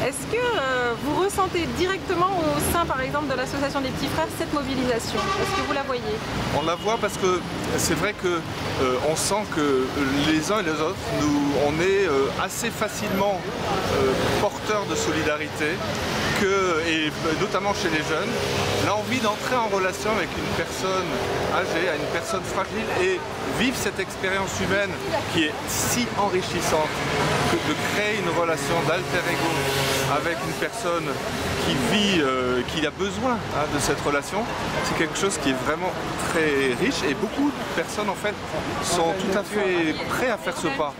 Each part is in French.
Est-ce que vous ressentez directement au sein, par exemple, de l'association des petits frères, cette mobilisation? Est-ce que vous la voyez? On la voit parce que c'est vrai que on sent que les uns et les autres, on est assez facilement porteurs de solidarité, et notamment chez les jeunes, l'envie d'entrer en relation avec une personne âgée, une personne fragile, et vivre cette expérience humaine qui est si enrichissante, de créer une relation d'alter ego avec une personne qui vit, qui a besoin de cette relation, c'est quelque chose qui est vraiment très riche, et beaucoup de personnes en fait sont tout à fait prêts à faire ce pas.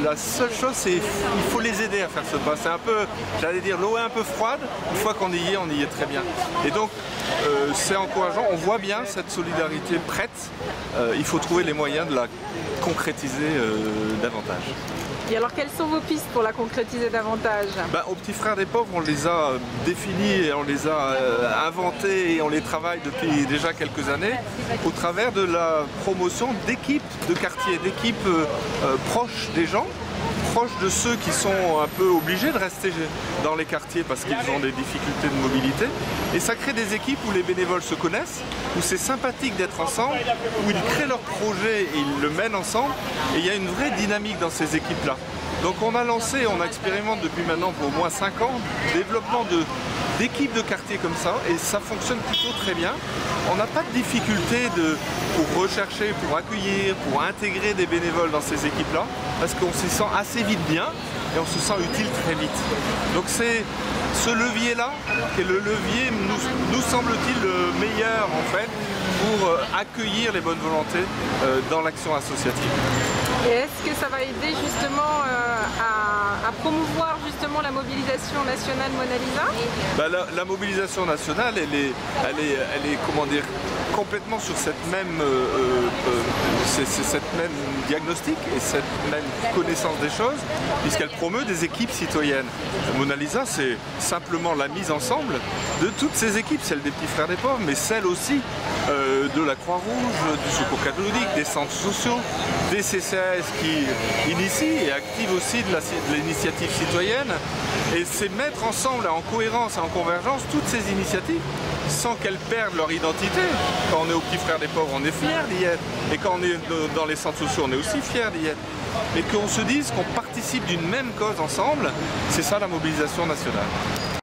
La seule chose, c'est qu'il faut les aider à faire ce pas. C'est un peu, j'allais dire, l'eau est un peu froide. Une fois qu'on y est très bien. Et donc, c'est encourageant. On voit bien cette solidarité prête. Il faut trouver les moyens de la concrétiser davantage. Et alors, quelles sont vos pistes pour la concrétiser davantage? Aux Petits Frères des Pauvres, on les a définis, et on les a inventés et on les travaille depuis déjà quelques années au travers de la promotion d'équipes de quartier, d'équipes proches des gens, proches de ceux qui sont un peu obligés de rester dans les quartiers parce qu'ils ont des difficultés de mobilité. Et ça crée des équipes où les bénévoles se connaissent, où c'est sympathique d'être ensemble, où ils créent leur projet et ils le mènent ensemble. Et il y a une vraie dynamique dans ces équipes-là. Donc on a lancé, on expérimente depuis maintenant pour au moins 5 ans, le développement d'équipes de quartier comme ça, et ça fonctionne plutôt très bien. On n'a pas de difficulté pour rechercher, pour accueillir, pour intégrer des bénévoles dans ces équipes-là, parce qu'on s'y sent assez vite bien et on se sent utile très vite. Donc c'est ce levier-là qui est le levier, nous semble-t-il, le meilleur en fait, pour accueillir les bonnes volontés dans l'action associative. Et est-ce que ça va aider justement à promouvoir justement la mobilisation nationale Mona Lisa? La mobilisation nationale, elle est comment dire, complètement sur cette même diagnostic et cette même connaissance des choses, puisqu'elle promeut des équipes citoyennes. Mona Lisa, c'est simplement la mise ensemble de toutes ces équipes, celle des Petits Frères des Pauvres, mais celle aussi de la Croix-Rouge, du Secours catholique, des centres sociaux, des CCAS qui initient et activent aussi de l'initiative citoyenne. Et c'est mettre ensemble, en cohérence et en convergence, toutes ces initiatives sans qu'elles perdent leur identité. Quand on est aux Petits Frères des Pauvres, on est fiers d'y être. Et quand on est dans les centres sociaux, on est aussi fiers d'y être. Et qu'on se dise qu'on participe d'une même cause ensemble, c'est ça la mobilisation nationale.